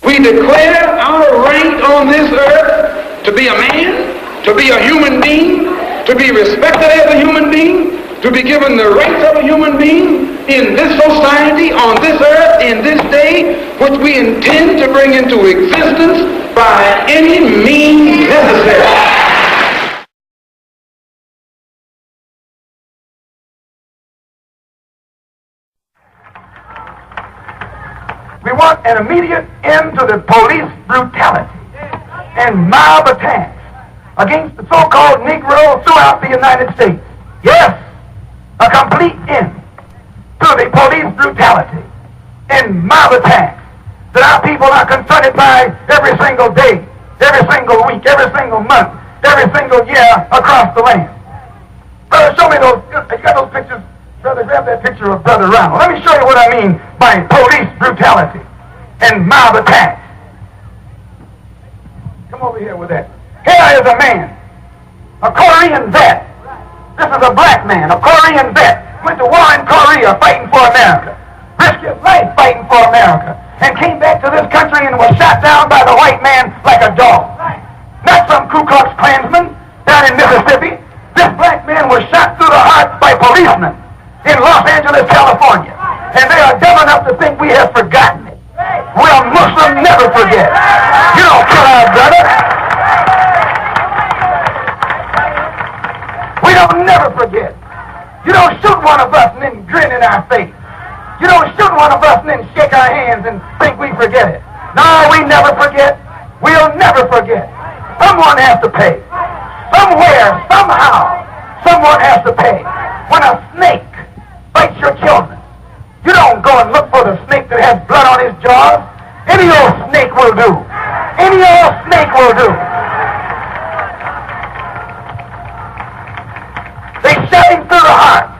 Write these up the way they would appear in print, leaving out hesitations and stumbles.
We declare our right on this earth to be a man, to be a human being, to be respected as a human being, to be given the rights of a human being in this society, on this earth, in this day, which we intend to bring into existence by any means necessary. We want an immediate end to the police brutality and mob attacks against the so-called Negroes throughout the United States. Yes, a complete end to the police brutality and mob attacks that our people are confronted by every single day, every single week, every single month, every single year across the land. Brother, show me those, you got those pictures? Brother, grab that picture of Brother Ronald. Let me show you what I mean by police brutality and mob attacks. Come over here with that. Here is a man, a Korean vet. This is a black man, a Korean vet. Went to war in Korea fighting for America. Risked his life fighting for America. And came back to this country and was shot down by the white man like a dog. Not some Ku Klux Klansman down in Mississippi. This black man was shot through the heart by policemen in Los Angeles, California. And they are dumb enough to think we have forgotten it. Well, Muslims never forget. You don't kill our brother. We don't never forget. You don't shoot one of us and then grin in our face. You don't shoot one of us and then shake our hands and think we forget it. No, we never forget. We'll never forget. Someone has to pay. Somewhere, somehow, someone has to pay. When a snake bites your children, you don't go and look for the snake that has blood on his jaws. Any old snake will do. Any old snake will do. They shot him through the heart.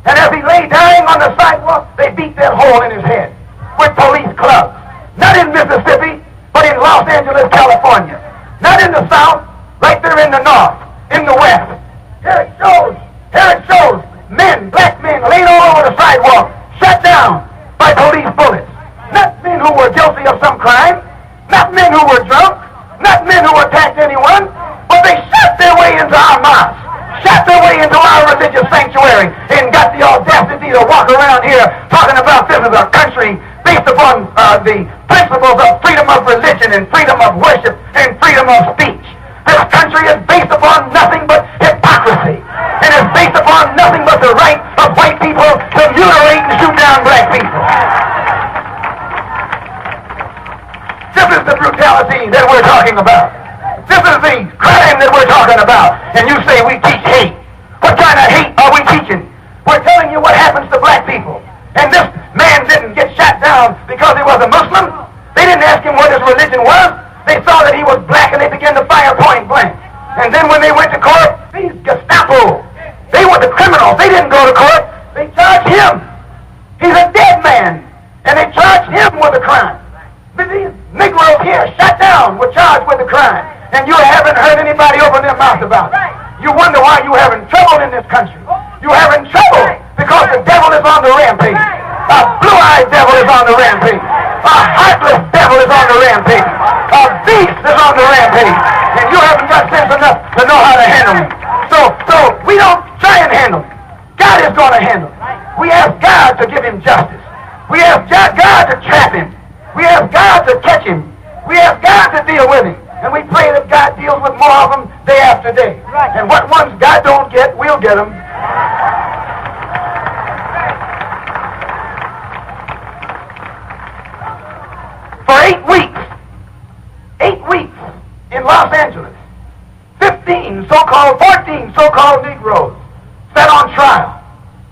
And as he lay dying on the sidewalk, they beat that hole in his head with police clubs. Not in Mississippi, but in Los Angeles, California. Not in the South, like they're in the North, in the West. Here it shows men, black men, laying all over the sidewalk, shot down by police bullets. Not men who were guilty of some crime, not men who were drunk, not men who attacked anyone, but they shot their way into our mosques, shot their way into our religious sanctuary, and got the audacity to walk around here talking about this as a country based upon the principles of freedom of religion and freedom of worship and freedom of speech. This country is based upon nothing but hypocrisy, and is based upon nothing but the right of white people to mutilate and shoot down black people. This is the brutality that we're talking about. This is the crime that we're talking about. And you say we teach hate. What kind of hate are we teaching? We're telling you what happens to black people. And this man didn't get shot down because he was a Muslim. They didn't ask him what his religion was. They saw that he was black and they began to fire point blank. And then when they went to court, these Gestapo, they were the criminals. They didn't go to court. They charged him. He's a dead man. And they charged him with a crime. But these Negroes here, shot down, were charged with a crime. And you haven't heard anybody open their mouth about it. You wonder why you're having trouble in this country. You're having trouble because the devil is on the rampage. A blue-eyed devil is on the rampage. A heartless devil is on the rampage. A beast is on the rampage. And you haven't got sense enough to know how to handle him. So we don't try and handle him. God is going to handle him. We ask God to give him justice. We ask God to trap him. We ask God to catch him. We ask God to deal with him. And we pray that God deals with more of them day after day. And what ones God don't get, we'll get them. For 8 weeks in Los Angeles, 14 so-called Negroes set on trial,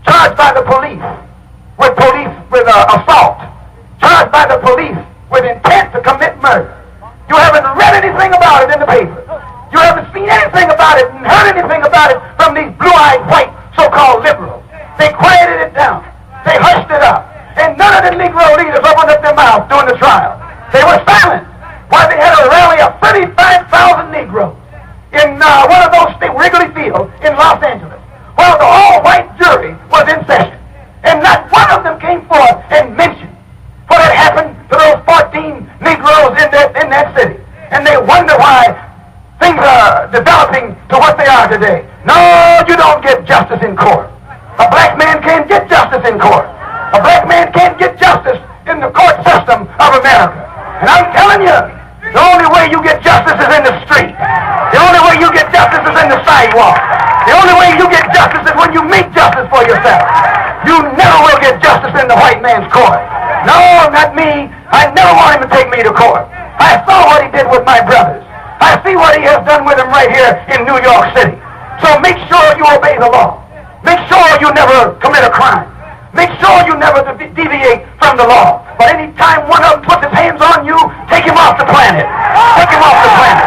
charged by the police with assault, charged by the police with intent to commit murder. You haven't read anything about it in the paper. You haven't seen anything about it and heard anything about it from these blue-eyed white so-called liberals. They quieted it down. They hushed it up. And none of the Negro leaders opened up their mouths during the trial. They were silent while they had a rally of 35,000 Negroes in one of those Wrigley Field in Los Angeles, while the all-white jury was in session. And not one of them came forth and mentioned what had happened to those 14 Negroes in that city. And they wonder why things are developing to what they are today. No, you don't get justice in court. A black man can't get justice in court. A black man can't get justice in the court system of America. And I'm telling you, the only way you get justice is in the street. The only way you get justice is in the sidewalk. The only way you get justice is when you make justice for yourself. You never will get justice in the white man's court. No, not me. I never want him to take me to court. I saw what he did with my brothers. I see what he has done with them right here in New York City. So make sure you obey the law. Make sure you never commit a crime. Make sure you never deviate from the law. But any time one of them puts his hands on you, take him off the planet. Take him off the planet.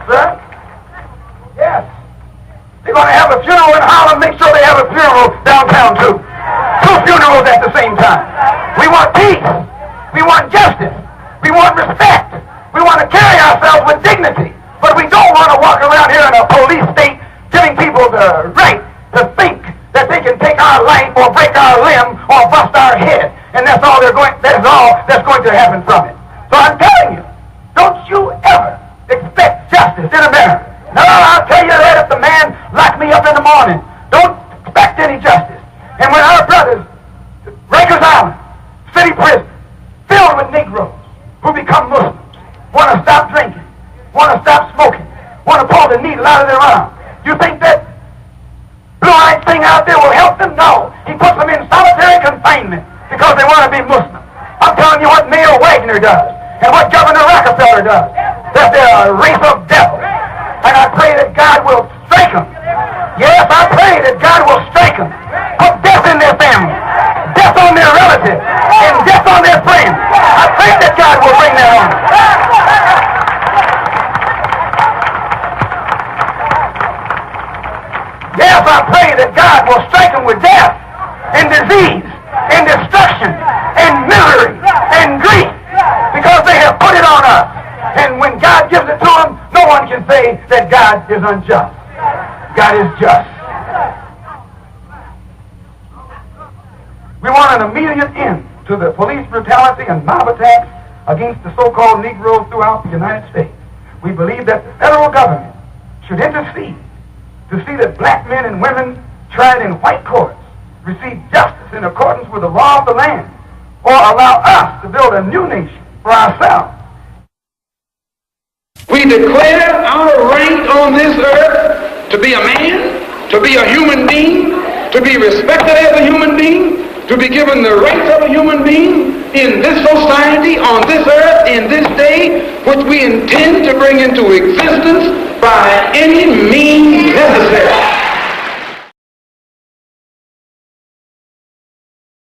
Sir? Yes. They're going to have a funeral in Harlem. Make sure they have a funeral downtown too. 2 funerals at the same time. We want peace. We want justice. We want respect. We want to carry ourselves with dignity. But we don't want to walk around here in a police state giving people the right to think that they can take our life or break our limb or bust our head. And that's all that's going to happen from it. So I'm telling you, don't you ever expect justice in America. No, I'll tell you that if the man locked me up in the morning, don't expect any justice. And when our brothers, Rikers Island, city prison, filled with Negroes who become Muslims, want to stop drinking, want to stop smoking, want to pull the needle out of their arm, you think that blue-eyed thing out there will help them? No. He puts them in solitary confinement because they want to be Muslim. I'm telling you what Mayor Wagner does and what Governor Rockefeller does. That they're a race of devils. And I pray that God will strike them. Yes, I pray that God will strike them. Put death in their family, death on their relatives, and death on their friends. I pray that God will bring that on. Yes, I pray that God will strike them with death and disease and destruction and misery and grief because they have put it on us. And when God gives it to them, no one can say that God is unjust. God is just. We want an immediate end to the police brutality and mob attacks against the so-called Negroes throughout the United States. We believe that the federal government should intercede to see that black men and women tried in white courts receive justice in accordance with the law of the land, or allow us to build a new nation for ourselves. We declare our right on this earth to be a man, to be a human being, to be respected as a human being, to be given the rights of a human being in this society, on this earth, in this day, which we intend to bring into existence by any means necessary.